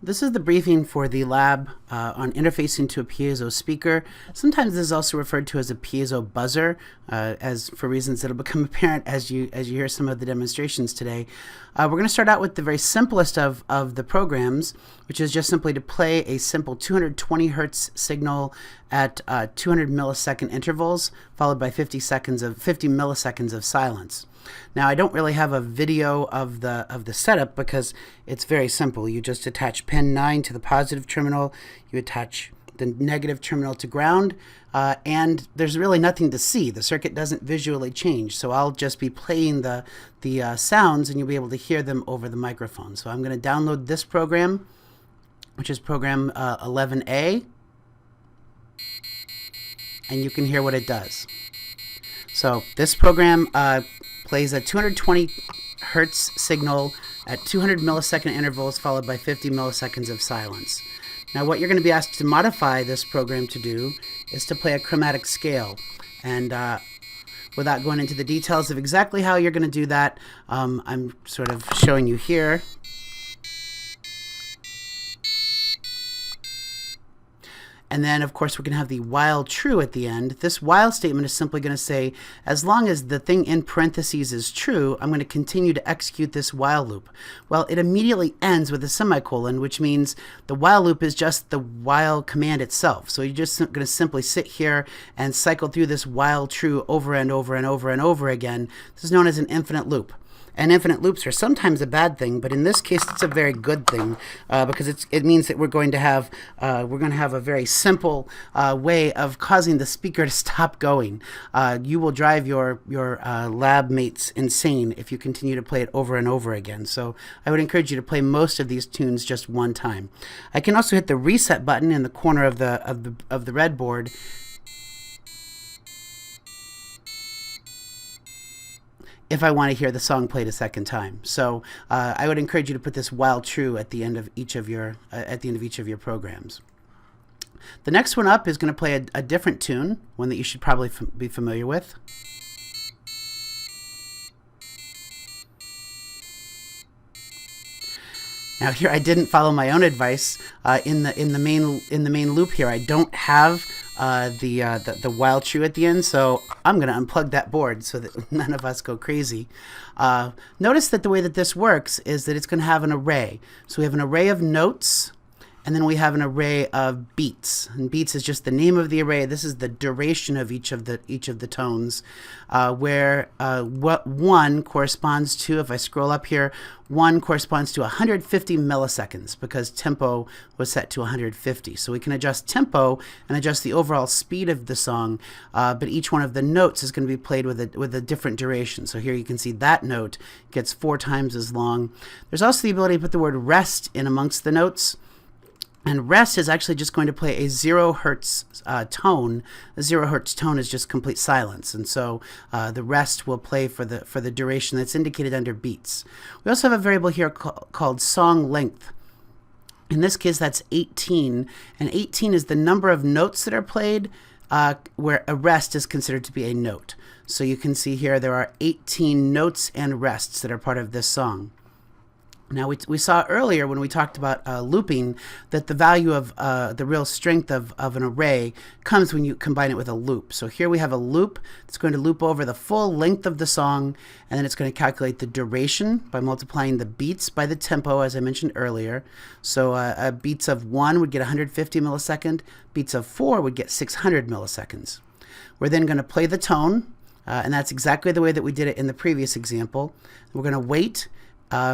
This is the briefing for the lab on interfacing to a piezo speaker. Sometimes this is also referred to as a piezo buzzer, as for reasons that will become apparent as you hear some of the demonstrations today. We're going to start out with the very simplest of the programs, which is just simply to play a simple 220 hertz signal at 200 millisecond intervals, followed by 50 milliseconds of silence. Now, I don't really have a video of the setup because it's very simple. You just attach pin 9 to the positive terminal, you attach the negative terminal to ground, and there's really nothing to see. The circuit doesn't visually change, so I'll just be playing the sounds and you'll be able to hear them over the microphone. So I'm going to download this program, which is program 11A, and you can hear what it does. So this program plays a 220 hertz signal at 200 millisecond intervals followed by 50 milliseconds of silence. Now what you're going to be asked to modify this program to do is to play a chromatic scale. And without going into the details of exactly how you're going to do that, I'm sort of showing you here. And then, of course, we're going to have the while true at the end. This while statement is simply going to say, as long as the thing in parentheses is true, I'm going to continue to execute this while loop. Well, it immediately ends with a semicolon, which means the while loop is just the while command itself. So you're just going to simply sit here and cycle through this while true over and over and over and over again. This is known as an infinite loop. And infinite loops are sometimes a bad thing, but in this case, it's a very good thing because it means that we're going to have a very simple way of causing the speaker to stop going. You will drive your lab mates insane if you continue to play it over and over again. So I would encourage you to play most of these tunes just one time. I can also hit the reset button in the corner of the red board. If I want to hear the song played a second time. So I would encourage you to put this while true at the end of each of your programs. The next one up is going to play a different tune, one that you should probably be familiar with. Now here I didn't follow my own advice in the main loop here. I don't have the while true at the end, so I'm going to unplug that board so that none of us go crazy. Notice that the way that this works is that it's going to have an array. So we have an array of notes, and then we have an array of beats. And beats is just the name of the array. This is the duration of each of the tones, where what 1 corresponds to, if I scroll up here, 1 corresponds to 150 milliseconds because tempo was set to 150. So we can adjust tempo and adjust the overall speed of the song, but each one of the notes is going to be played with a different duration. So here you can see that note gets 4 times as long. There's also the ability to put the word rest in amongst the notes. And rest is actually just going to play a 0 hertz tone. A 0 hertz tone is just complete silence, and so the rest will play for the duration that's indicated under beats. We also have a variable here called song length. In this case, that's 18, and 18 is the number of notes that are played, where a rest is considered to be a note. So you can see here there are 18 notes and rests that are part of this song. Now, we saw earlier when we talked about looping that the value of the real strength of an array comes when you combine it with a loop. So here we have a loop that's going to loop over the full length of the song, and then it's going to calculate the duration by multiplying the beats by the tempo, as I mentioned earlier. So beats of 1 would get 150 millisecond, beats of 4 would get 600 milliseconds. We're then going to play the tone, and that's exactly the way that we did it in the previous example. We're going to wait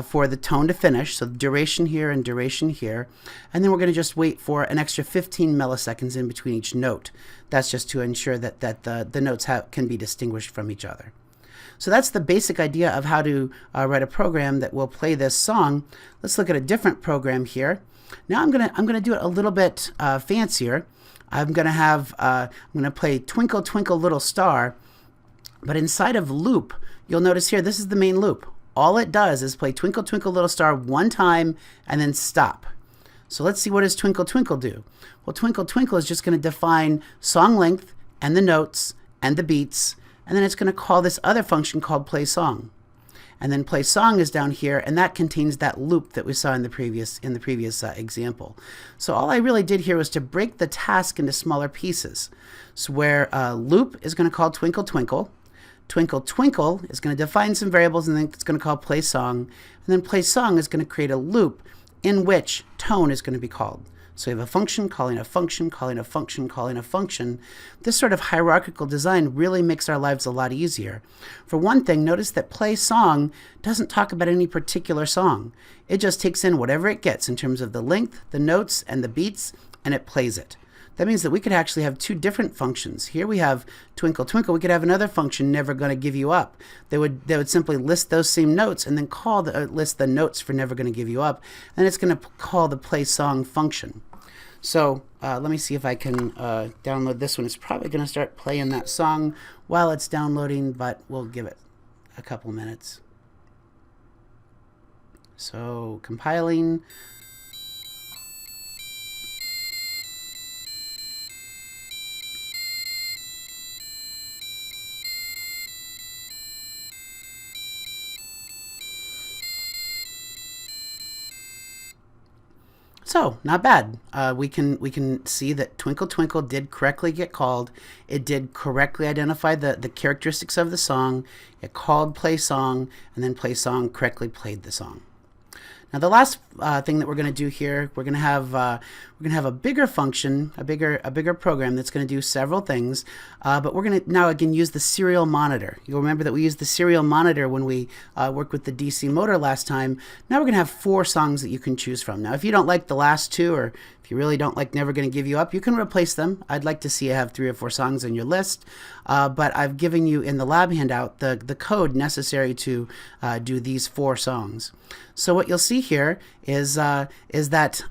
for the tone to finish, so duration here and duration here, and then we're going to just wait for an extra 15 milliseconds in between each note. That's just to ensure that the notes can be distinguished from each other. So that's the basic idea of how to write a program that will play this song. Let's look at a different program here. Now I'm gonna do it a little bit fancier. I'm gonna play Twinkle Twinkle Little Star, but inside of loop, you'll notice here this is the main loop. All it does is play Twinkle Twinkle Little Star one time and then stop. So let's see, what does Twinkle Twinkle do? Well, Twinkle Twinkle is just going to define song length and the notes and the beats, and then it's going to call this other function called play song. and then play song is down here, and that contains that loop that we saw in the previous example. So all I really did here was to break the task into smaller pieces. So where loop is going to call twinkle twinkle, twinkle twinkle is going to define some variables, and then it's going to call play song, and then play song is going to create a loop in which tone is going to be called. So you have a function calling a function, calling a function, calling a function. This sort of hierarchical design really makes our lives a lot easier. For one thing, notice that play song doesn't talk about any particular song. It just takes in whatever it gets in terms of the length, the notes, and the beats, and it plays it. That means that we could actually have two different functions. Here we have twinkle twinkle. We could have another function, never going to give you up. They would simply list those same notes and then call list the notes for never going to give you up, and it's going to call the play song function. So let me see if I can download this one. It's probably going to start playing that song while it's downloading, but we'll give it a couple minutes. So compiling. So not bad. We can see that Twinkle Twinkle did correctly get called. It did correctly identify the characteristics of the song. It called play song, and then play song correctly played the song. Now the last thing that we're going to do here, we're going to have a bigger function, a bigger program that's going to do several things. But we're going to now again use the serial monitor. You'll remember that we used the serial monitor when we worked with the DC motor last time. Now we're going to have 4 songs that you can choose from. Now if you don't like the last 2, or if you really don't like Never Gonna Give You Up, you can replace them. I'd like to see you have 3 or 4 songs on your list. But I've given you in the lab handout the code necessary to do these 4 songs. So what you'll see here is that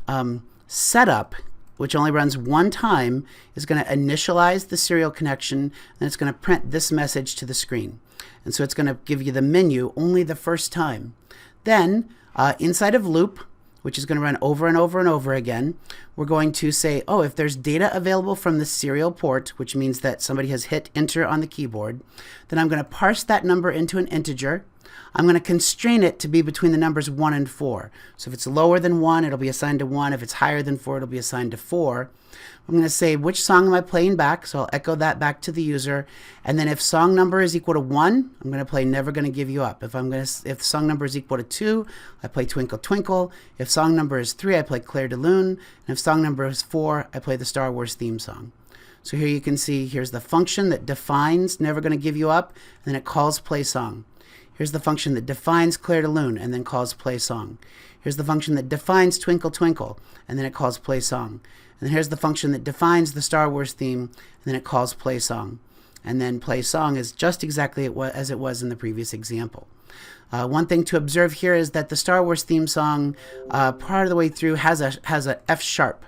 setup, which only runs one time, is going to initialize the serial connection, and it's going to print this message to the screen. And so it's going to give you the menu only the first time. Then inside of loop, which is going to run over and over and over again, we're going to say, oh, if there's data available from the serial port, which means that somebody has hit enter on the keyboard, then I'm going to parse that number into an integer. I'm going to constrain it to be between the numbers 1 and 4. So if it's lower than 1, it'll be assigned to 1. If it's higher than 4, it'll be assigned to 4. I'm going to say which song am I playing back, so I'll echo that back to the user. And then if song number is equal to 1, I'm going to play Never Gonna Give You Up. If song number is equal to 2, I play Twinkle Twinkle. If song number is 3, I play Clair de Lune. And if song number is 4, I play the Star Wars theme song. So here you can see, here's the function that defines Never Gonna Give You Up, and then it calls play song. Here's the function that defines Clair de Lune and then calls play song. Here's the function that defines Twinkle Twinkle, and then it calls play song. And then here's the function that defines the Star Wars theme, and then it calls play song. And then play song is just exactly as it was in the previous example. One thing to observe here is that the Star Wars theme song part of the way through has a F sharp.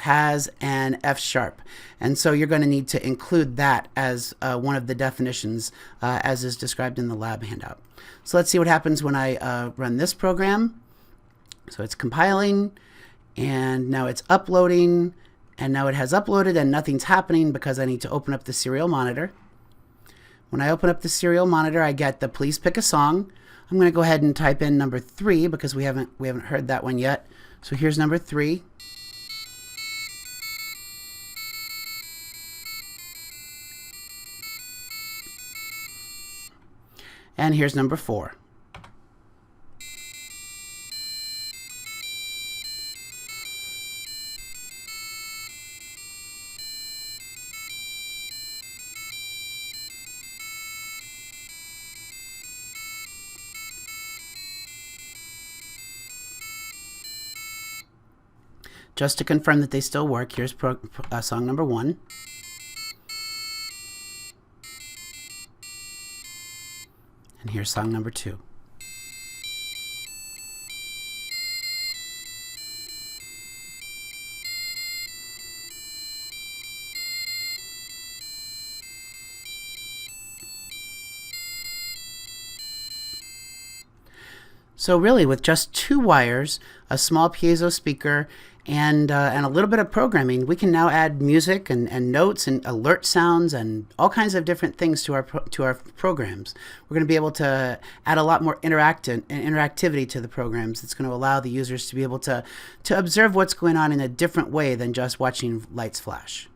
Has an F sharp. And so you're going to need to include that as one of the definitions as is described in the lab handout. So let's see what happens when I run this program. So it's compiling, and now it's uploading, and now it has uploaded and nothing's happening because I need to open up the serial monitor. When I open up the serial monitor, I get the please pick a song. I'm going to go ahead and type in number 3 because we haven't heard that one yet. So here's number 3. And here's number 4. Just to confirm that they still work, here's song number 1. And here's song number 2. So really, with just 2 wires, a small piezo speaker, and a little bit of programming, we can now add music and notes and alert sounds and all kinds of different things to our programs. We're going to be able to add a lot more interactivity to the programs. It's going to allow the users to be able to observe what's going on in a different way than just watching lights flash.